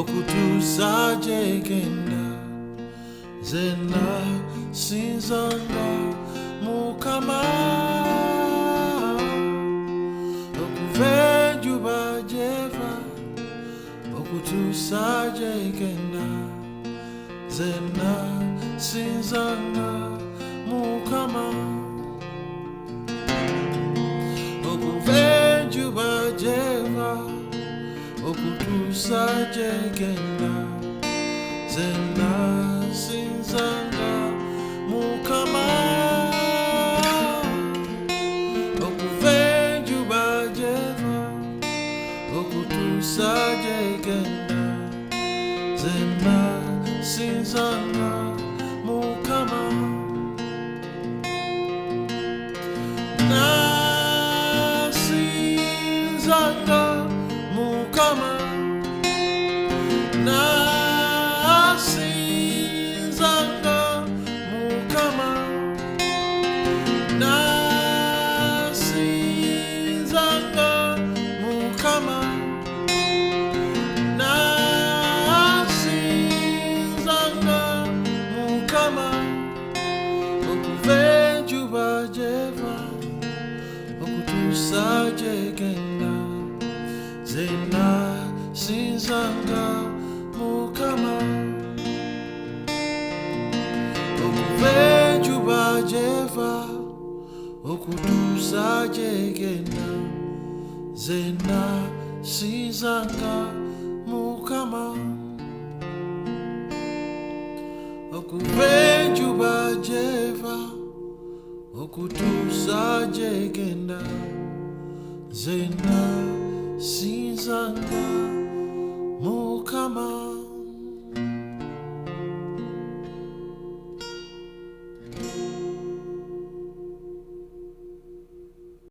okutuusaje genda zena sinzanga Mukama okuva enjuba gyeva okutuusaje genda zena sinzanga Mukama okuva enjuba gyeva okutuusaje genda zena sinzanga Mukama okuva enjuba gyeva okutuusaje genda zena sinzanga Mukama nasinzanga Mukama nasinzanga Mukama nasinzanga Mukama nasinzanga Mukama okuva enjuba gyeva okutuusaje genda zena sinzanga Mukama okuva enjuba gyeva okutuusaje genda zena sinzanga Mukama okuva enjuba gyeva okutuusaje genda zena sinzanga Mukama.